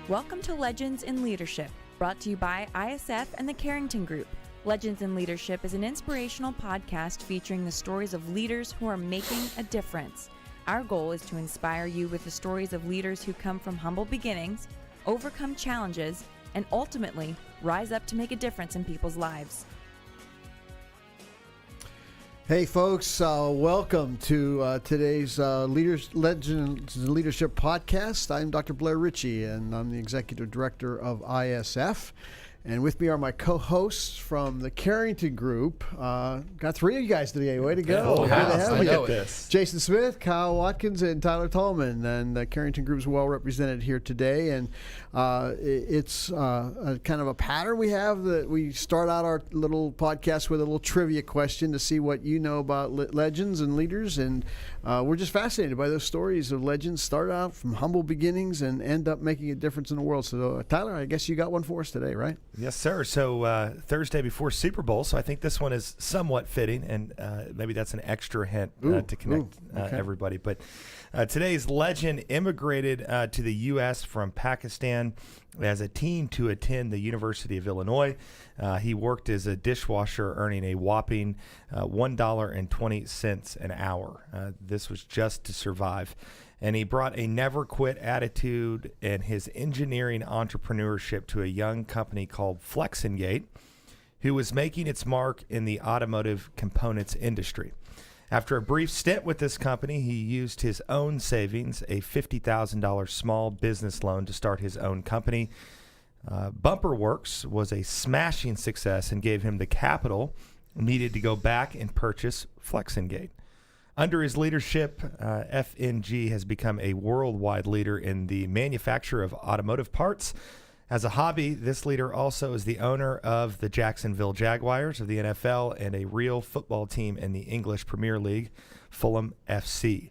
Welcome to Legends in Leadership, brought to you by ISF and the Carrington Group. Legends in Leadership is an inspirational podcast featuring the stories of leaders who are making a difference. Our goal is to inspire you with the stories of leaders who come from humble beginnings, overcome challenges, and ultimately rise up to make a difference in people's lives. Hey folks, welcome to today's Legends in Leadership podcast. I'm Dr. Blair Ritchie, and I'm the Executive Director of ISF. And with me are my co-hosts from the Carrington Group. Got three of you guys today. Way to go. Good to have you. Jason Smith, Kyle Watkins, and Tyler Tallman. And the Carrington Group is well represented here today. And it's a kind of a pattern we have that we start out our little podcast with a little trivia question to see what you know about legends and leaders. And we're just fascinated by those stories of legends. Start out from humble beginnings and end up making a difference in the world. So Tyler, I guess you got one for us today, right? Yes, sir. So Thursday before Super Bowl, so I think this one is somewhat fitting, and maybe that's an extra hint to connect everybody. But today's legend immigrated to the U.S. from Pakistan as a teen to attend the University of Illinois. He worked as a dishwasher, earning a whopping $1.20 an hour. This was just to survive. And he brought a never-quit attitude and his engineering entrepreneurship to a young company called Flexingate, who was making its mark in the automotive components industry. After a brief stint with this company, he used his own savings, a $50,000 small business loan, to start his own company. Bumper Works was a smashing success and gave him the capital needed to go back and purchase Flexingate. Under his leadership, FNG has become a worldwide leader in the manufacture of automotive parts. As a hobby, this leader also is the owner of the Jacksonville Jaguars of the NFL and a real football team in the English Premier League, Fulham FC.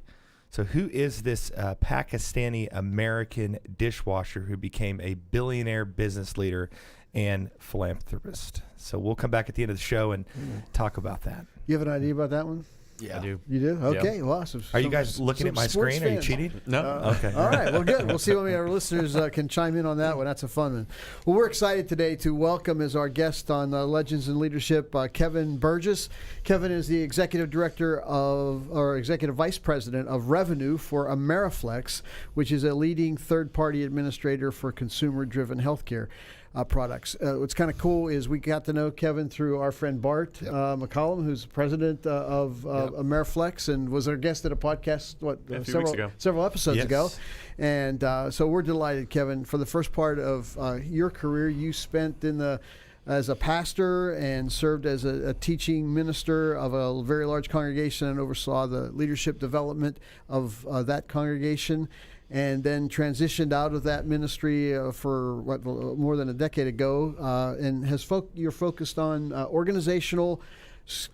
So who is this Pakistani-American dishwasher who became a billionaire business leader and philanthropist? So we'll come back at the end of the show and talk about that. You have an idea about that one? Yeah, I do. You do? Okay. Yeah. Well, awesome. Are you guys looking at my screen? Are you cheating? No. Okay. All right. Well, good. We'll see when our listeners can chime in on that one. That's a fun one. Well, we're excited today to welcome as our guest on Legends in Leadership, Kevin Burgess. Kevin is the Executive Director or Executive Vice President of Revenue for Ameriflex, which is a leading third-party administrator for consumer-driven healthcare products. What's kind of cool is we got to know Kevin through our friend Bart McCollum, who's president of Ameriflex, and was our guest at a podcast several episodes ago. And so we're delighted, Kevin. For the first part of your career, you spent as a pastor and served as a teaching minister of a very large congregation and oversaw the leadership development of that congregation, and then transitioned out of that ministry for more than a decade ago, and you're focused on organizational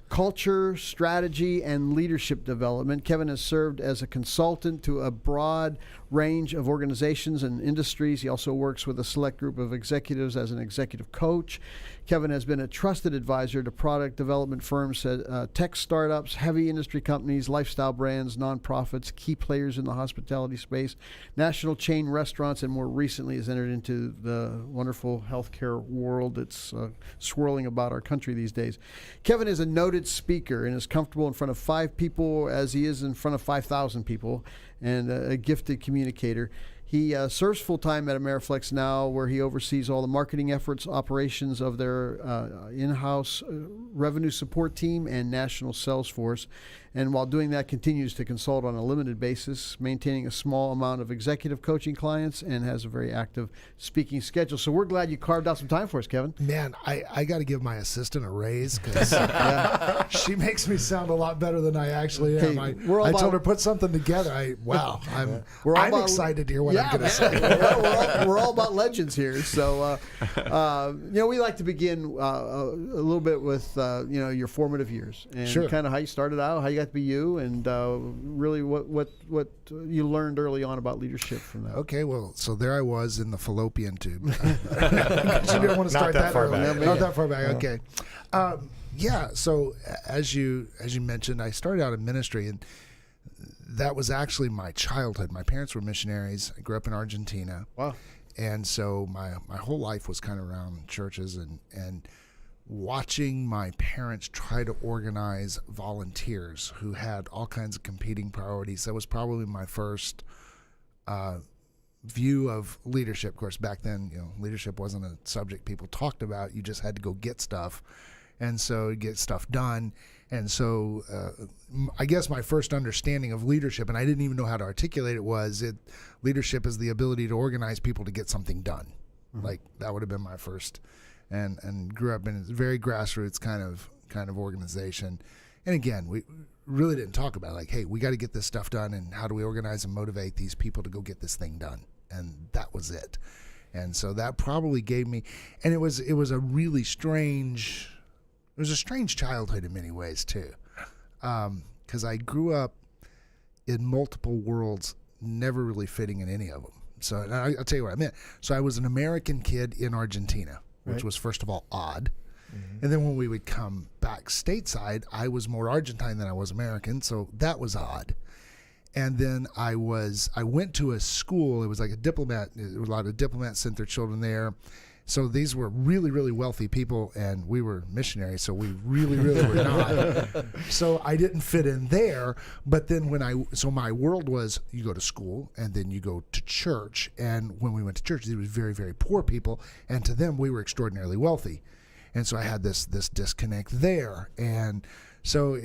culture, strategy, and leadership development. Kevin has served as a consultant to a broad range of organizations and industries. He also works with a select group of executives as an executive coach. Kevin has been a trusted advisor to product development firms, tech startups, heavy industry companies, lifestyle brands, nonprofits, key players in the hospitality space, national chain restaurants, and more recently has entered into the wonderful healthcare world that's swirling about our country these days. Kevin is a noted speaker and is comfortable in front of 5 people as he is in front of 5,000 people, and a gifted communicator. He serves full-time at Ameriflex now, where he oversees all the marketing efforts, operations of their in-house revenue support team and national sales force. And while doing that, continues to consult on a limited basis, maintaining a small amount of executive coaching clients, and has a very active speaking schedule. So we're glad you carved out some time for us, Kevin. Man, I got to give my assistant a raise because she makes me sound a lot better than I actually am. Hey, I told her put something together. I'm excited to hear what I'm going to say. We're all about legends here. So, we like to begin a little bit with, your formative years and kind of how you started out, how you got to be you, and really what you learned early on about leadership from that. Okay, well, so there I was in the fallopian tube. You didn't want to start that far back. Not that far back. Okay. So as you mentioned, I started out in ministry, and that was actually my childhood. My parents were missionaries. I grew up in Argentina. Wow. And so my whole life was kind of around churches and watching my parents try to organize volunteers who had all kinds of competing priorities. That was probably my first view of leadership. Of course, back then, leadership wasn't a subject people talked about. You just had to go get stuff, and so get stuff done. And so I guess my first understanding of leadership, and I didn't even know how to articulate it, leadership is the ability to organize people to get something done. Mm-hmm. Like that would have been my first, and grew up in a very grassroots kind of organization. And again, we really didn't talk about like, hey, we got to get this stuff done, and how do we organize and motivate these people to go get this thing done? And that was it. And so that probably gave me, and it was a really strange. It was a strange childhood in many ways too, because I grew up in multiple worlds, never really fitting in any of them. So I'll tell you what I meant. So I was an American kid in Argentina, which was first of all odd. Mm-hmm. And then when we would come back stateside, I was more Argentine than I was American, so that was odd. And then I went to a school. It was like a diplomat. There was a lot of diplomats sent their children there. So these were really, really wealthy people, and we were missionaries, so we really, really were not. So I didn't fit in there. But then so my world was, you go to school, and then you go to church. And when we went to church, there was very, very poor people, and to them, we were extraordinarily wealthy. And so I had this disconnect there. And so,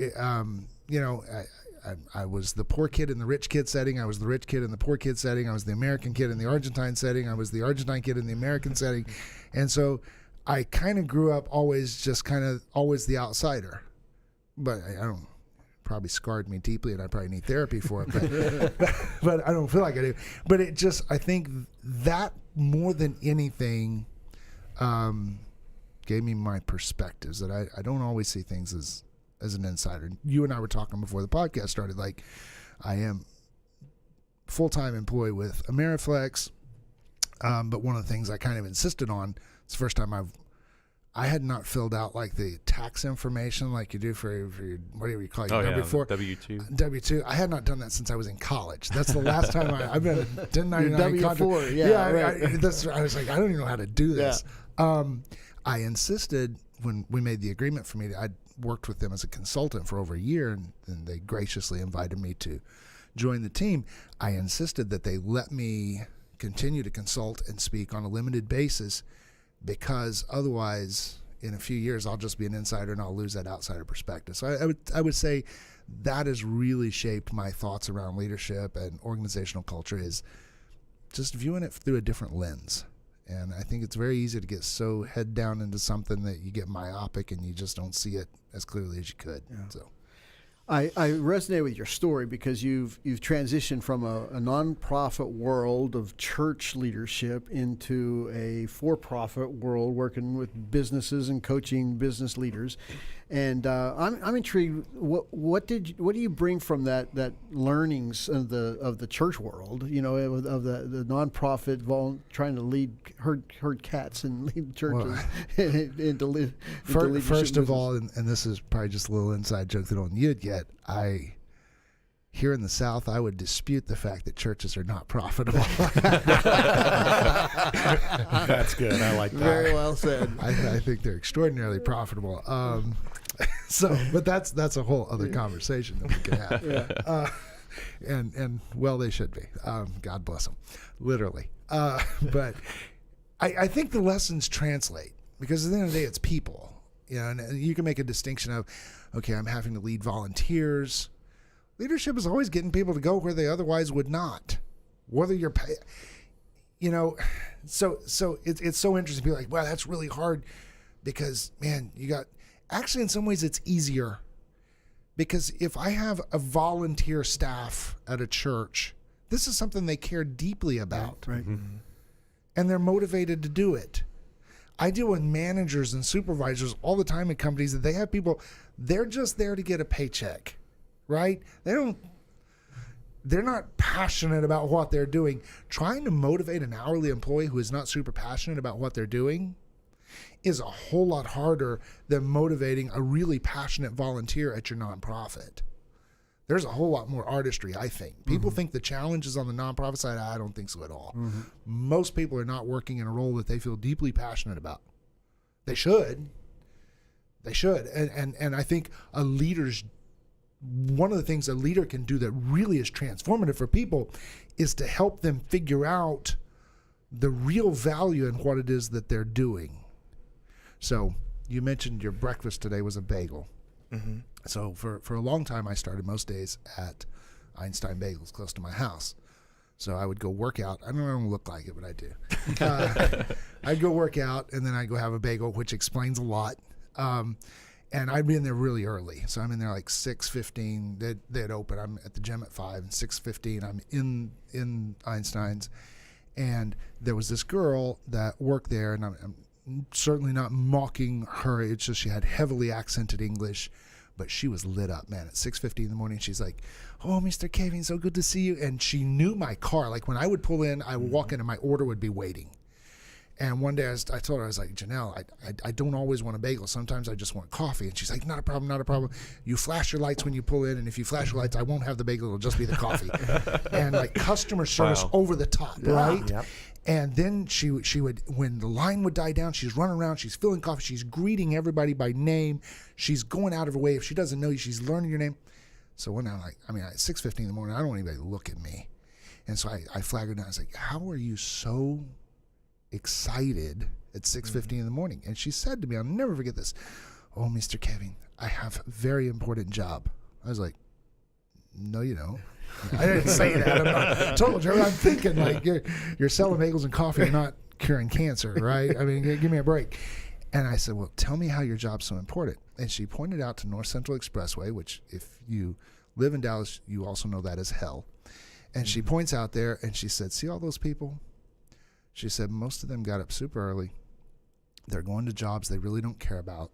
I was the poor kid in the rich kid setting. I was the rich kid in the poor kid setting. I was the American kid in the Argentine setting. I was the Argentine kid in the American setting. And so I kind of grew up always the outsider. But I don't, probably scarred me deeply, and I probably need therapy for it. But I don't feel like I do. But I think that more than anything gave me my perspectives, that I don't always see things as an insider. You and I were talking before the podcast started, like I am full-time employee with Ameriflex, but one of the things I kind of insisted on, it's the first time I had not filled out like the tax information like you do for your whatever you call it, W-4. W-2. W-2. I had not done that since I was in college. That's the last time I've been a 1099 W-4, yeah, right. I was like, I don't even know how to do this. Yeah. I insisted when we made the agreement for me, I'd worked with them as a consultant for over a year, and they graciously invited me to join the team. I insisted that they let me continue to consult and speak on a limited basis, because otherwise in a few years I'll just be an insider and I'll lose that outsider perspective. So I would say that has really shaped my thoughts around leadership and organizational culture, is just viewing it through a different lens. And I think it's very easy to get so head down into something that you get myopic and you just don't see it as clearly as you could. Yeah. So I resonate with your story, because you've transitioned from a nonprofit world of church leadership into a for-profit world, working with businesses and coaching business leaders. And I'm intrigued. What do you bring from that learnings of the church world? Of the nonprofit trying to herd cats and lead churches into leadership. First of all, and this is probably just a little inside joke that only you'd get. Here in the South, I would dispute the fact that churches are not profitable. That's good. I like that. Very well said. I think they're extraordinarily profitable. But that's a whole other conversation that we can have. Yeah. And well, they should be. God bless them, literally. But I think the lessons translate, because at the end of the day, it's people. And you can make a distinction of, okay, I'm having to lead volunteers. Leadership is always getting people to go where they otherwise would not. Whether you're so it's so interesting to be like, wow, that's really hard, because, man, actually in some ways it's easier, because if I have a volunteer staff at a church, this is something they care deeply about. Right. Mm-hmm. And they're motivated to do it. I deal with managers and supervisors all the time in companies that they have people, they're just there to get a paycheck, right? They're not passionate about what they're doing. Trying to motivate an hourly employee who is not super passionate about what they're doing is a whole lot harder than motivating a really passionate volunteer at your nonprofit. There's a whole lot more artistry, I think. People think the challenge is on the nonprofit side. I don't think so at all. Most people are not working in a role that they feel deeply passionate about. They should. They should. And I think one of the things a leader can do that really is transformative for people is to help them figure out the real value in what it is that they're doing. So you mentioned your breakfast today was a bagel. Mm-hmm. So for a long time, I started most days at Einstein Bagels close to my house. So I would go work out. I don't look like it, but I do. I'd go work out, and then I'd go have a bagel, which explains a lot. And I'd be in there really early. So I'm in there like 6:15. They'd open. I'm at the gym at 5. And 6:15, I'm in Einstein's. And there was this girl that worked there, and I'm certainly not mocking her. It's just she had heavily accented English. But she was lit up, man. At 6:50 in the morning, she's like, "Oh, Mr. Kevin, so good to see you." And she knew my car. Like when I would pull in, I would walk in and my order would be waiting. And one day I told her, I was like, "Janelle, I don't always want a bagel. Sometimes I just want coffee." And she's like, "Not a problem, not a problem. You flash your lights when you pull in, and if you flash your lights, I won't have the bagel. It'll just be the coffee." And like customer service over the top, right? Yep. And then she would, when the line would die down, she's running around, she's filling coffee, she's greeting everybody by name, she's going out of her way. If she doesn't know you, she's learning your name. So one night, at 6:15 in the morning, I don't want anybody to look at me. And so I flagged her down. I was like, "How are you so excited at 6:15 in the morning?" And she said to me, I'll never forget this, "Oh, Mr. Kevin, I have a very important job." I was like, "No, you don't." I didn't say that. I'm not total jerk. I'm thinking like you're selling bagels and coffee. You're not curing cancer, right? I mean, give me a break. And I said, "Well, tell me how your job's so important." And she pointed out to North Central Expressway, which if you live in Dallas, you also know that is hell. And she points out there and she said, "See all those people?" She said, "Most of them got up super early. They're going to jobs they really don't care about."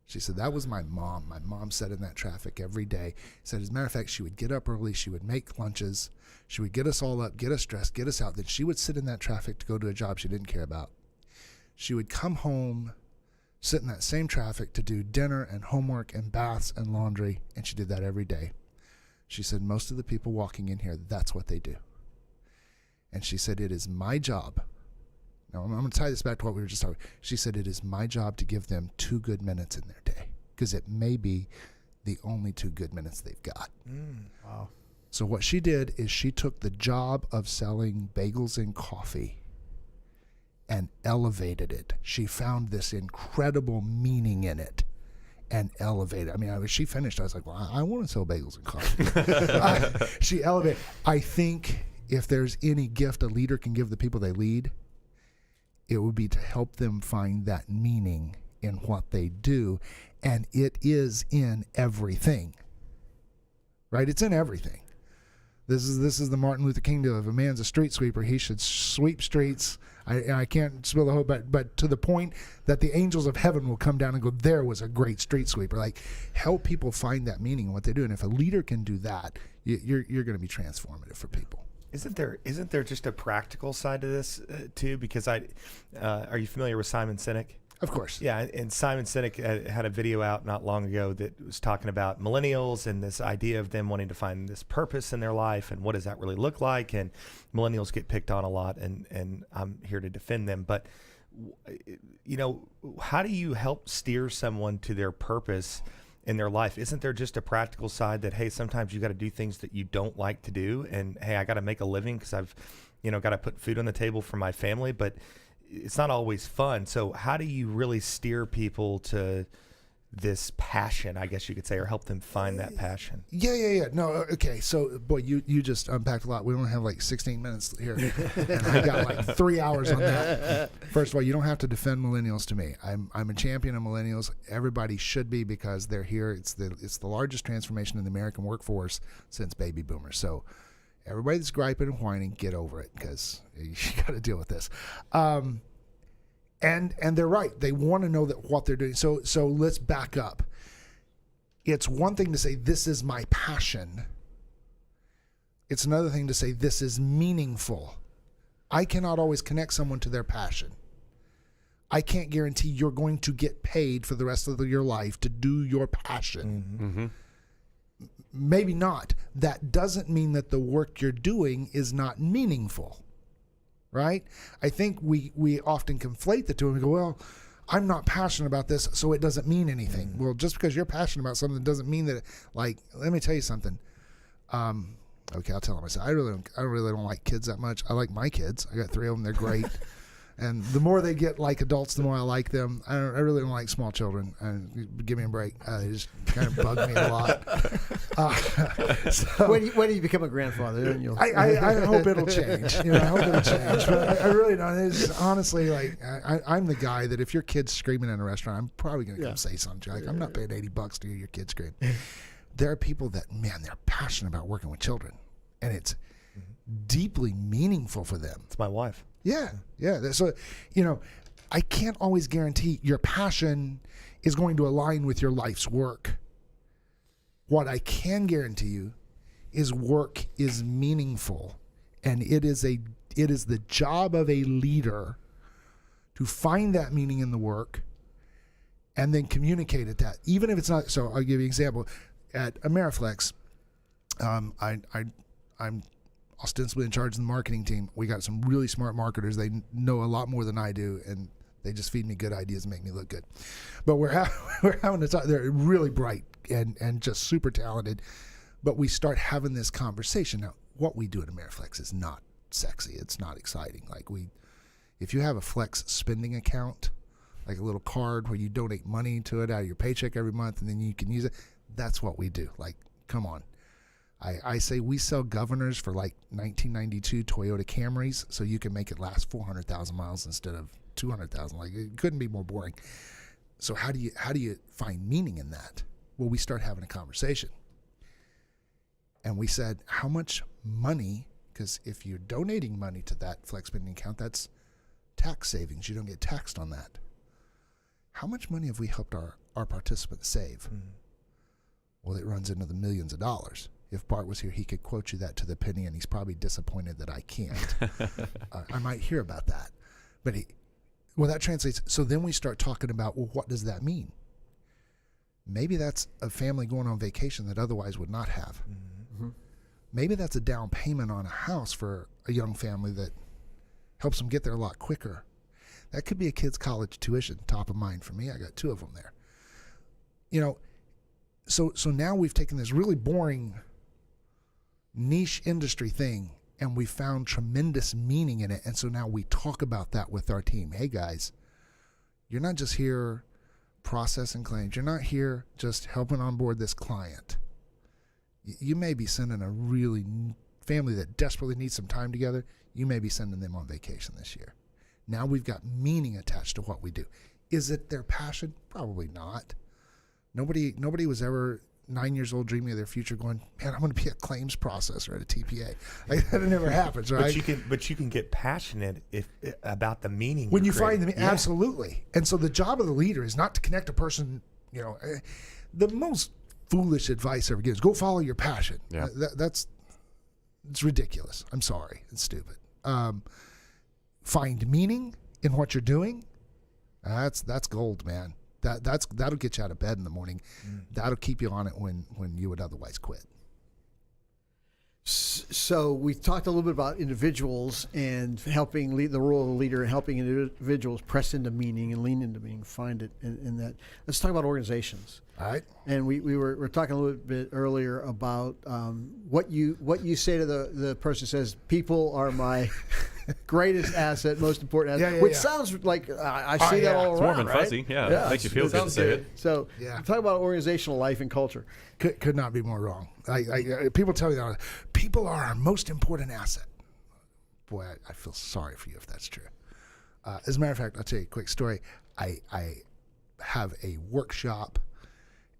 She said, "That was my mom. My mom sat in that traffic every day." She said, as a matter of fact, she would get up early. She would make lunches. She would get us all up, get us dressed, get us out. Then she would sit in that traffic to go to a job she didn't care about. She would come home, sit in that same traffic to do dinner and homework and baths and laundry. And she did that every day. She said, most of the people walking in here, that's what they do. And she said, "It is my job." Now, I'm going to tie this back to what we were just talking about. She said, "It is my job to give them 2 good minutes in their day because it may be the only 2 good minutes they've got." Wow. So what she did is she took the job of selling bagels and coffee and elevated it. She found this incredible meaning in it and elevated it. When she finished, I was like, "Well, I want to sell bagels and coffee." She elevated. I think if there's any gift a leader can give the people they lead, it would be to help them find that meaning in what they do. And it is in everything, right? It's in everything. This is the Martin Luther King deal. If a man's a street sweeper, he should sweep streets. I can't spill the whole, but to the point that the angels of heaven will come down and go, "There was a great street sweeper." Like, help people find that meaning in what they do. And if a leader can do that, you're going to be transformative for people. Isn't there just a practical side to this too? Because are you familiar with Simon Sinek? Of course. Yeah, and Simon Sinek had a video out not long ago that was talking about millennials and this idea of them wanting to find this purpose in their life and what does that really look like. And millennials get picked on a lot, and I'm here to defend them. But how do you help steer someone to their purpose in their life? Isn't there just a practical side that, hey, sometimes you got to do things that you don't like to do, and hey, I got to make a living because I've got to put food on the table for my family, but it's not always fun. So how do you really steer people to this passion, I guess you could say, or help them find that passion? Yeah. No, okay. So, boy, you just unpacked a lot. We only have like 16 minutes here, and I got like 3 hours on that. First of all, you don't have to defend millennials to me. I'm a champion of millennials. Everybody should be because they're here. It's the largest transformation in the American workforce since baby boomers. So, everybody that's griping and whining, get over it because you got to deal with this. And they're right. They want to know that what they're doing. So let's back up. It's one thing to say, "This is my passion." It's another thing to say, "This is meaningful." I cannot always connect someone to their passion. I can't guarantee you're going to get paid for the rest of your life to do your passion. maybe not. That doesn't mean that the work you're doing is not meaningful, right? I think we often conflate the two and we go, well, I'm not passionate about this, so it doesn't mean anything. Well, just because you're passionate about something doesn't mean that, like, let me tell you something. Okay, I'll tell them. I said, I really don't like kids that much. I like my kids. I got 3 of them. They're great. And the more they get like adults, the more I like them. I really don't like small children. Give me a break. They just kind of bug me a lot. When do you become a grandfather? Then you'll... I hope it'll change. I hope it'll change. But I really don't. It's honestly, like, I'm the guy that if your kid's screaming in a restaurant, I'm probably going to come say something. Like, I'm not paying $80 to hear your kid scream. There are people that, man, they're passionate about working with children, and it's deeply meaningful for them. It's my wife. Yeah. So, I can't always guarantee your passion is going to align with your life's work. What I can guarantee you is work is meaningful, and it is the job of a leader to find that meaning in the work and then communicate it that, even if it's not. So I'll give you an example. At Ameriflex, I'm ostensibly in charge of the marketing team. We got some really smart marketers. They know a lot more than I do, and they just feed me good ideas and make me look good. But we're having a talk. They're really bright and just super talented. But we start having this conversation. Now, what we do at Ameriflex is not sexy. It's not exciting. Like, if you have a Flex spending account, like a little card where you donate money to it out of your paycheck every month, and then you can use it, that's what we do. Like, come on. I say we sell governors for like 1992 Toyota Camrys so you can make it last 400,000 miles instead of 200,000. Like, it couldn't be more boring. So how do you find meaning in that? Well, we start having a conversation. And we said, how much money, because if you're donating money to that flex spending account, that's tax savings. You don't get taxed on that. How much money have we helped our participants save? Mm-hmm. Well, it runs into the millions of dollars. If Bart was here, he could quote you that to the penny, and he's probably disappointed that I can't. I might hear about that. But that translates. So then we start talking about, well, what does that mean? Maybe that's a family going on vacation that otherwise would not have. Mm-hmm. Maybe that's a down payment on a house for a young family that helps them get there a lot quicker. That could be a kid's college tuition, top of mind for me. I got 2 of them there. So now we've taken this really boring niche industry thing and we found tremendous meaning in it. And so now we talk about that with our team. Hey guys, you're not just here processing claims. You're not here just helping onboard this client. You may be sending a really family that desperately needs some time together. You may be sending them on vacation this year. Now we've got meaning attached to what we do. Is it their passion? Probably not. Nobody was ever 9 years old dreaming of their future going, man, I'm going to be a claims processor at a TPA. Like, that never happens, right? But you can get passionate about the meaning when you find them. Yeah. Absolutely. And so the job of the leader is not to connect a person. The most foolish advice I ever gives: go follow your passion. Yeah. It's ridiculous. I'm sorry, it's stupid. Find meaning in what you're doing. That's gold, man. That'll get you out of bed in the morning. That'll keep you on it when you would otherwise quit. So we talked a little bit about individuals and helping lead the role of the leader, helping individuals press into meaning and lean into meaning, find it in that. Let's talk about organizations. All right. And we were talking a little bit earlier about what you say to the person who says, people are my greatest asset, most important asset, which sounds like I see that all around. It's warm and right? fuzzy. Yeah. Makes you feel good to say it. So talk about organizational life and culture. Could not be more wrong. People tell me that people are our most important asset. Boy, I feel sorry for you if that's true. As a matter of fact, I'll tell you a quick story. I have a workshop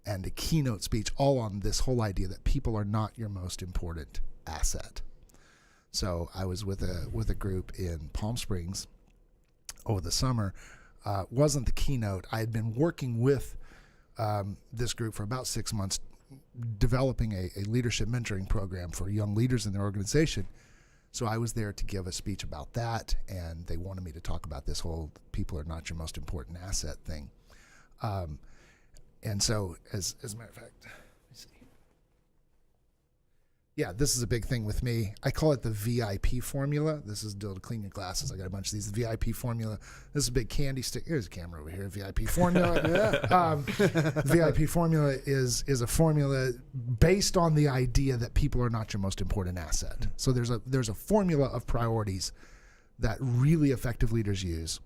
and a keynote speech all on this whole idea that people are not your most important asset. So I was with a group in Palm Springs over the summer. Wasn't the keynote. I had been working with this group for about 6 months, developing a leadership mentoring program for young leaders in their organization. So I was there to give a speech about that, and they wanted me to talk about this whole people are not your most important asset thing. And so, as a matter of fact, let me see. Yeah, this is a big thing with me. I call it the VIP formula. This is to clean your glasses. I got a bunch of these. The VIP formula. This is a big candy stick. Here's a camera over here. VIP formula. VIP formula is a formula based on the idea that people are not your most important asset. So there's a formula of priorities that really effective leaders use,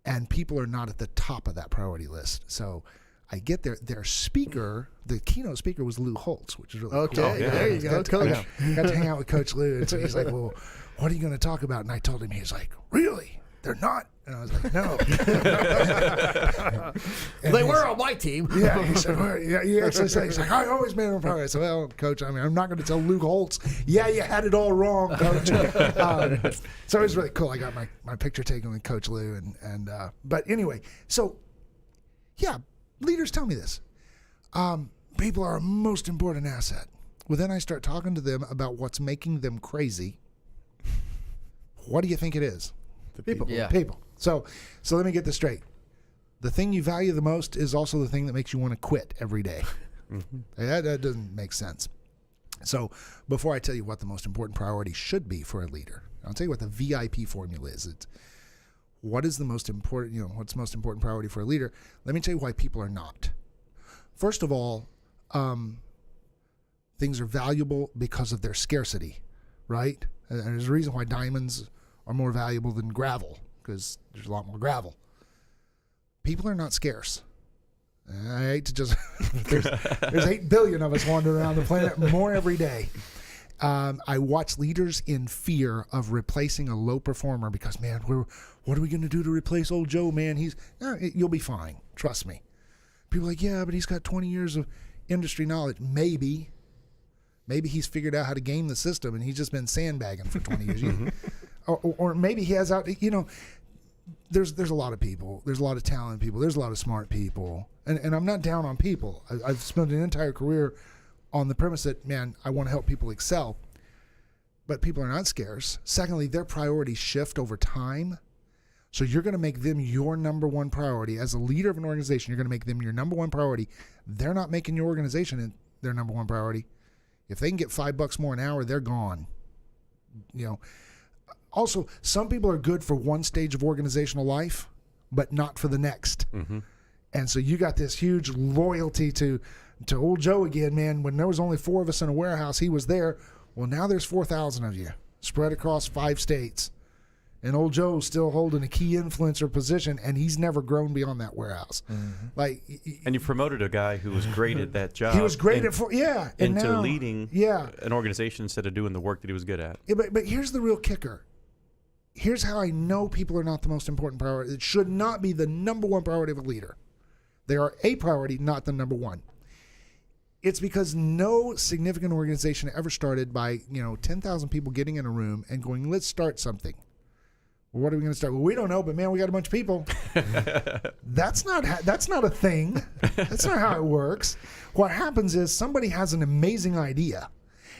and people are not at the top of that priority list. So I get their speaker, the keynote speaker was Lou Holtz, which is really cool. There you go, Coach. Got to hang out with Coach Lou, and so he's like, well, what are you going to talk about? And I told him, he's like, really? They're not? And I was like, no. They were on my team. Yeah, he said, well, yeah, he actually said, he's like, I always made them priority. I said, well, Coach, I mean, I'm not going to tell Lou Holtz, yeah, you had it all wrong, Coach. So it was really cool. I got my picture taken with Coach Lou, and but anyway, so yeah, leaders tell me this. People are our most important asset. Well, then I start talking to them about what's making them crazy. What do you think it is? People. Yeah. People. So let me get this straight. The thing you value the most is also the thing that makes you want to quit every day. That doesn't make sense. So before I tell you what the most important priority should be for a leader, I'll tell you what the VIP formula is. It's what is the most important, what's the most important priority for a leader? Let me tell you why people are not. First of all, things are valuable because of their scarcity, right? And there's a reason why diamonds are more valuable than gravel, because there's a lot more gravel. People are not scarce. I hate to just, there's 8 billion of us wandering around the planet, more every day. I watch leaders in fear of replacing a low performer because, man, what are we going to do to replace old Joe, man? You'll be fine. Trust me. People are like, yeah, but he's got 20 years of industry knowledge. Maybe he's figured out how to game the system and he's just been sandbagging for 20 years. Or maybe he has there's a lot of people. There's a lot of talented people. There's a lot of smart people. And I'm not down on people. I've spent an entire career on the premise that, man, I want to help people excel. But people are not scarce. Secondly, their priorities shift over time. So you're going to make them your number one priority. As a leader of an organization, you're going to make them your number one priority. They're not making your organization their number one priority. If they can get $5 more an hour, they're gone. Also, some people are good for one stage of organizational life, but not for the next. Mm-hmm. And so you got this huge loyalty to old Joe again, man. When there was only 4 of us in a warehouse, he was there. Well, now there's 4,000 of you spread across 5 states. And old Joe's still holding a key influencer position, and he's never grown beyond that warehouse. Mm-hmm. And you promoted a guy who was great at that job. He was great into leading an organization instead of doing the work that he was good at. Yeah, but here's the real kicker. Here's how I know people are not the most important priority. It should not be the number one priority of a leader. They are a priority, not the number one. It's because no significant organization ever started by 10,000 people getting in a room and going, let's start something. Well, what are we going to start? Well, we don't know, but man, we got a bunch of people. That's not a thing. That's not how it works. What happens is somebody has an amazing idea,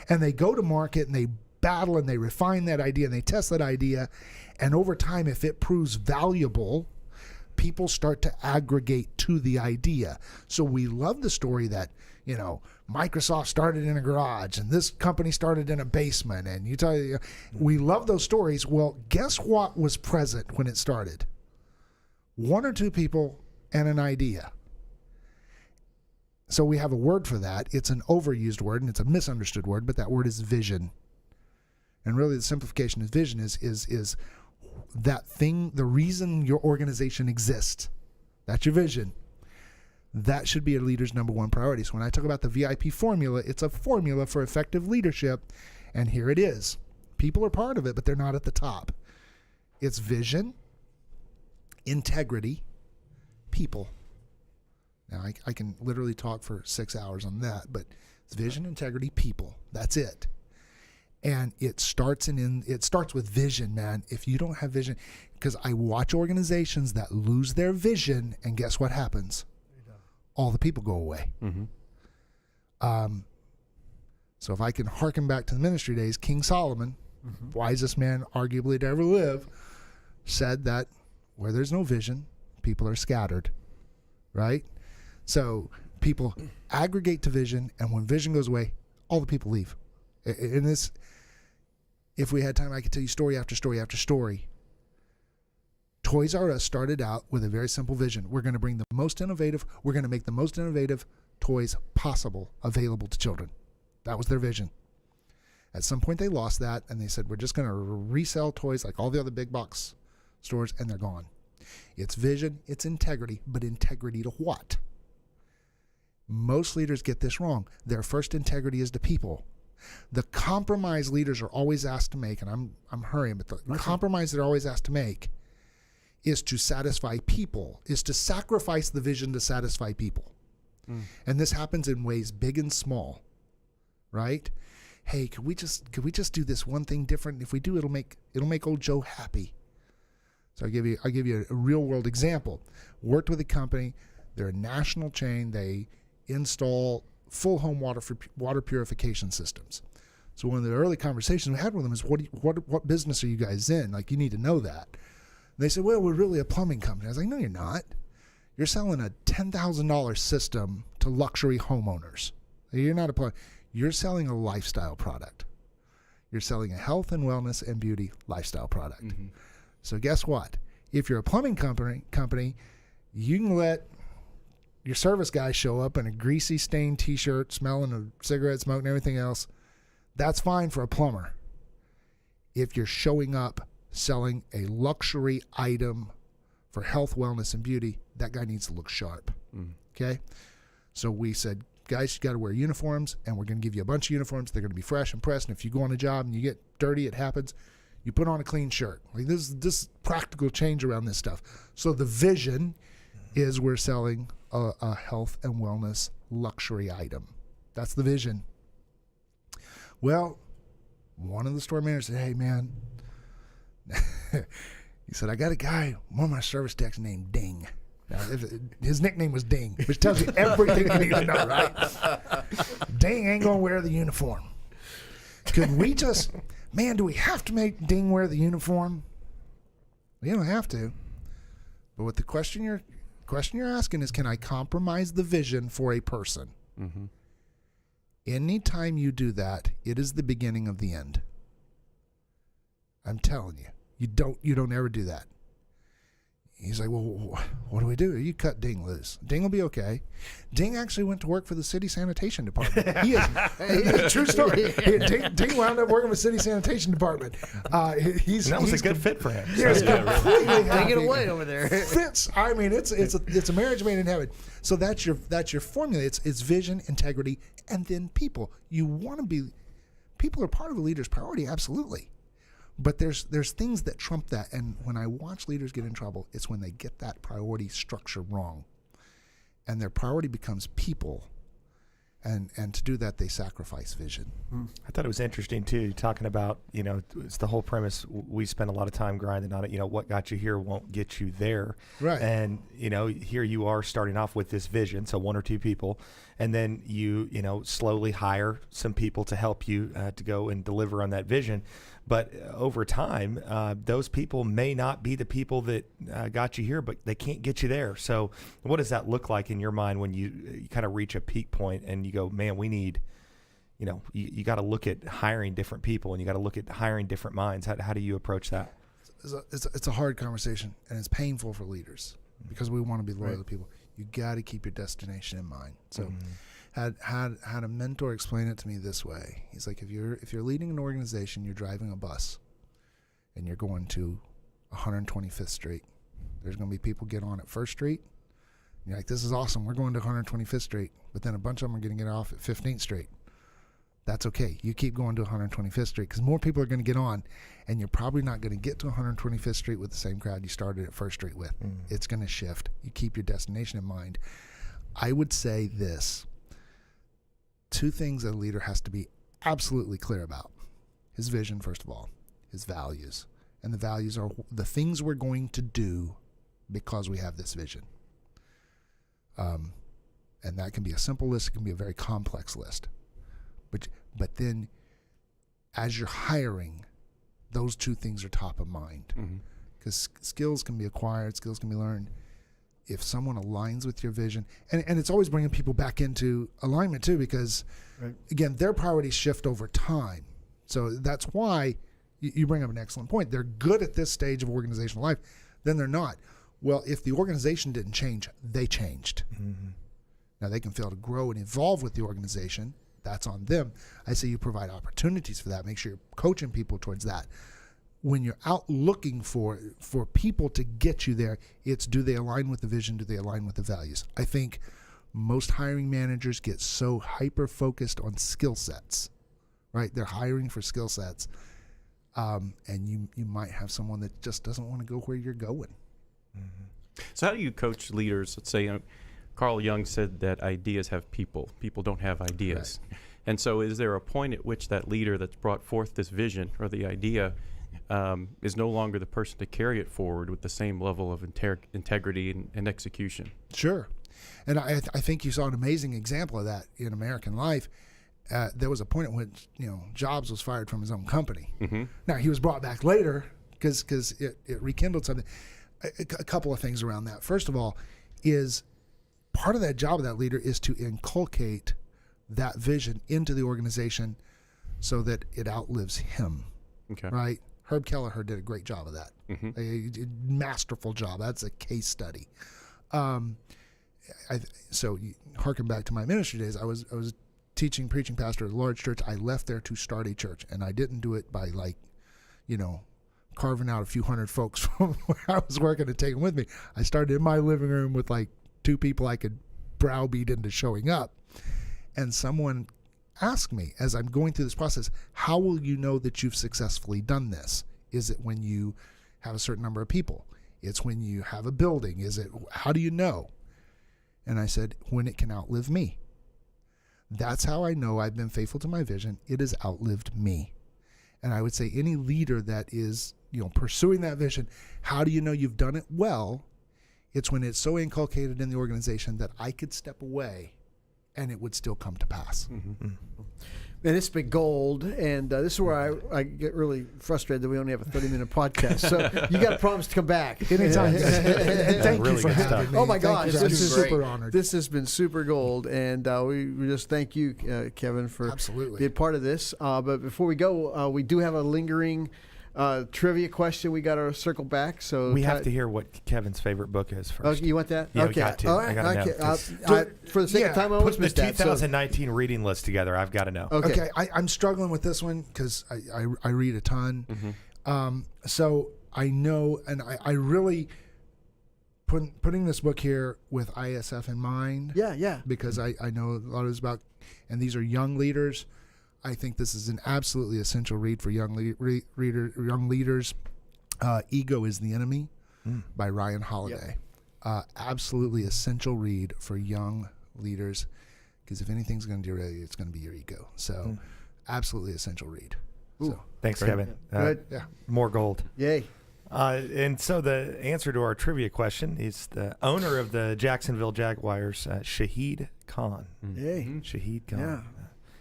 and they go to market and they battle and they refine that idea and they test that idea, and over time, if it proves valuable, people start to aggregate to the idea. So we love the story that Microsoft started in a garage and this company started in a basement, and we love those stories. Well, guess what was present when it started? 1 or 2 people and an idea. So we have a word for that. It's an overused word and it's a misunderstood word, but that word is vision. And really the simplification of vision is that thing, the reason your organization exists. That's your vision. That should be a leader's number one priority. So when I talk about the VIP formula, it's a formula for effective leadership, and here it is. People are part of it, but they're not at the top. It's vision, integrity, people. Now, I can literally talk for 6 hours on that, but it's vision, integrity, people. That's it. And it starts with vision, man. If you don't have vision, because I watch organizations that lose their vision, and guess what happens? All the people go away. Mm-hmm. So if I can harken back to the ministry days, King Solomon, wisest man arguably to ever live, said that where there's no vision, people are scattered, right? So people aggregate to vision, and when vision goes away, all the people leave. In this, if we had time, I could tell you story after story after story. Toys R Us started out with a very simple vision. We're going to make the most innovative toys possible available to children. That was their vision. At some point they lost that, and they said, we're just going to resell toys like all the other big box stores, and they're gone. It's vision, it's integrity, but integrity to what? Most leaders get this wrong. Their first integrity is to people. The compromise leaders are always asked to make, and I'm hurrying, but the compromise they're always asked to make is to satisfy people, is to sacrifice the vision to satisfy people. And this happens in ways big and small, right? Hey, could we just do this one thing different? If we do, it'll make old Joe happy. So I'll give you a real world example. Worked with a company. They're a national chain. They install full home water purification systems. So one of the early conversations we had with them is, what business are you guys in? Like, you need to know that. And they said, well, we're really a plumbing company. I was like, no, you're not. You're selling a $10,000 system to luxury homeowners. You're not a plumber. You're selling a lifestyle product. You're selling a health and wellness and beauty lifestyle product. Mm-hmm. So guess what? If you're a plumbing company, you can let your service guy show up in a greasy stained T-shirt, smelling of cigarette smoke and everything else. That's fine for a plumber. If you're showing up selling a luxury item for health, wellness, and beauty, that guy needs to look sharp. Okay? So we said, guys, you got to wear uniforms, and we're going to give you a bunch of uniforms. They're going to be fresh and pressed, and if you go on a job and you get dirty, it happens. You put on a clean shirt. Like, this practical change around this stuff. So the vision is we're selling a health and wellness luxury item. That's the vision. Well, one of the store managers said, hey, man, he said, I got a guy, one of my service techs named Ding. Now, his nickname was Ding, which tells you everything you need to know, right? Ding ain't going to wear the uniform. Could we just, man, do we have to make Ding wear the uniform? Well, you don't have to. But what the question you're asking is, can I compromise the vision for a person? Mm-hmm. Anytime you do that, it is the beginning of the end. I'm telling you, you don't ever do that. He's like, well, what do we do? You cut Ding loose. Ding will be okay. Ding actually went to work for the city sanitation department. He is true story. Ding wound up working for the city sanitation department. That was a good fit for him. Yeah, completely happy. Take it away over there. Fits. I mean, it's a marriage made in heaven. So that's your formula. It's vision, integrity, and then people. You want to be. People are part of a leader's priority, absolutely. But there's things that trump that, and when I watch leaders get in trouble, it's when they get that priority structure wrong, and their priority becomes people, and to do that they sacrifice vision. I thought it was interesting too, talking about, it's the whole premise. We spend a lot of time grinding on it. What got you here won't get you there, right? And here you are starting off with this vision, so one or two people, and then you slowly hire some people to help you to go and deliver on that vision. But over time, those people may not be the people that got you here, but they can't get you there. So what does that look like in your mind when you kind of reach a peak point and you go, man, we need, you got to look at hiring different people, and you got to look at hiring different minds. How do you approach that? It's a hard conversation, and it's painful for leaders because we want to be loyal to people. You got to keep your destination in mind. So had a mentor explain it to me this way. He's like, if you're leading an organization, you're driving a bus, and you're going to 125th Street. There's going to be people get on at First Street. And you're like, this is awesome. We're going to 125th Street, but then a bunch of them are going to get off at 15th Street. That's okay. You keep going to 125th Street because more people are going to get on, and you're probably not going to get to 125th Street with the same crowd you started at First Street with. It's going to shift. You keep your destination in mind. I would say this. Two things a leader has to be absolutely clear about. His vision, first of all, his values. And the values are the things we're going to do because we have this vision. And that can be a simple list. It can be a very complex list. But then as you're hiring, those two things are top of mind. Because skills can be acquired, skills can be learned. if someone aligns with your vision, and it's always bringing people back into alignment too, because again, their priorities shift over time. So that's why you bring up an excellent point. They're good at this stage of organizational life, then they're not. Well, if the organization didn't change, they changed. Mm-hmm. Now they can fail to grow and evolve with the organization. That's on them. I say you provide opportunities for that. Make sure you're coaching people towards that. When you're out looking for people to get you there, it's, do they align with the vision? Do they align with the values? I think most hiring managers get so hyper-focused on skill sets, right? They're hiring for skill sets. And you might have someone that just doesn't want to go where you're going. Mm-hmm. So how do you coach leaders? Let's say Carl Jung said that ideas have people. People don't have ideas. Right. And so is there a point at which that leader that's brought forth this vision or the idea is no longer the person to carry it forward with the same level of integrity and execution? Sure. And I think you saw an amazing example of that in American life. There was a point at which, Jobs was fired from his own company. Mm-hmm. Now, he was brought back later because it rekindled something. A couple of things around that. First of all, is part of that job of that leader is to inculcate that vision into the organization so that it outlives him. Okay. Right? Herb Kelleher did a great job of that. Mm-hmm. A masterful job. That's a case study. So harken back to my ministry days. I was teaching, preaching pastor at a large church. I left there to start a church, and I didn't do it by carving out a few hundred folks from where I was working and taking with me. I started in my living room with 2 people I could browbeat into showing up. And someone asked me, as I'm going through this process, how will you know that you've successfully done this? Is it when you have a certain number of people? It's when you have a building? How do you know? And I said, when it can outlive me. That's how I know I've been faithful to my vision. It has outlived me. And I would say any leader that is, pursuing that vision, how do you know you've done it well? It's when it's so inculcated in the organization that I could step away and it would still come to pass. Mm-hmm. Man, it's been gold, and this is where I get really frustrated that we only have a 30-minute podcast. So you got to promise to come back. Anytime. And thank you for having me. Oh, my gosh. This is super honored. This has been super gold, and we just thank you, Kevin, for being part of this. But before we go, we do have a lingering trivia question we got to circle back. So we have to hear what Kevin's favorite book is first. Oh, you want that? Yeah, okay. we got to. All right. I got to know. For the sake of time, I always put the 2019 reading list together. I've got to know. Okay. I'm struggling with this one because I read a ton. Mm-hmm. So I know, and I really putting this book here with ISF in mind. Yeah. Because I know a lot is about, and these are young leaders. I think this is an absolutely essential read for young leaders. Ego is the Enemy by Ryan Holiday. Yep. Absolutely essential read for young leaders, because if anything's going to derail you, it's going to be your ego. So absolutely essential read. So, thanks, Kevin. Good. More gold. Yay. And so the answer to our trivia question is the owner of the Jacksonville Jaguars, Shahid Khan. Yay. Shahid Khan. Yeah.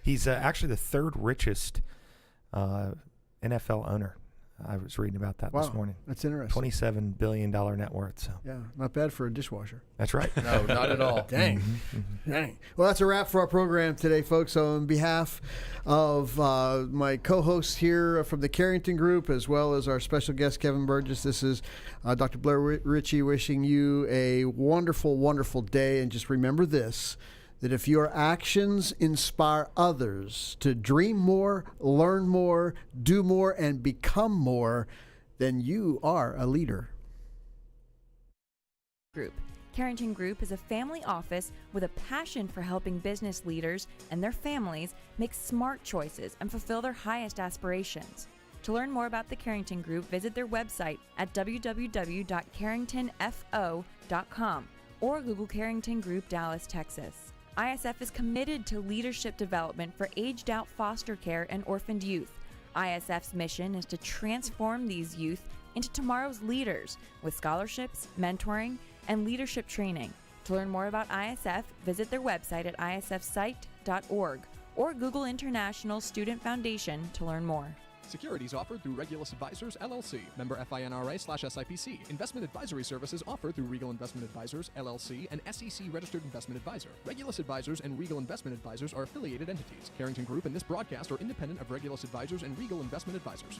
He's actually the 3rd richest NFL owner. I was reading about that this morning. That's interesting. $27 billion net worth. So yeah, not bad for a dishwasher. That's right. No, not at all. Dang. Mm-hmm. Dang. Well, that's a wrap for our program today, folks. So on behalf of my co-hosts here from the Carrington Group, as well as our special guest, Kevin Burgess, this is Dr. Blair Ritchie wishing you a wonderful, wonderful day. And just remember this, that if your actions inspire others to dream more, learn more, do more, and become more, then you are a leader. Group. Carrington Group is a family office with a passion for helping business leaders and their families make smart choices and fulfill their highest aspirations. To learn more about the Carrington Group, visit their website at www.carringtonfo.com or Google Carrington Group, Dallas, Texas. ISF is committed to leadership development for aged-out foster care and orphaned youth. ISF's mission is to transform these youth into tomorrow's leaders with scholarships, mentoring, and leadership training. To learn more about ISF, visit their website at isfsite.org or Google International Student Foundation to learn more. Securities offered through Regulus Advisors, LLC. Member FINRA/SIPC. Investment advisory services offered through Regal Investment Advisors, LLC, an SEC-registered investment advisor. Regulus Advisors and Regal Investment Advisors are affiliated entities. Carrington Group and this broadcast are independent of Regulus Advisors and Regal Investment Advisors.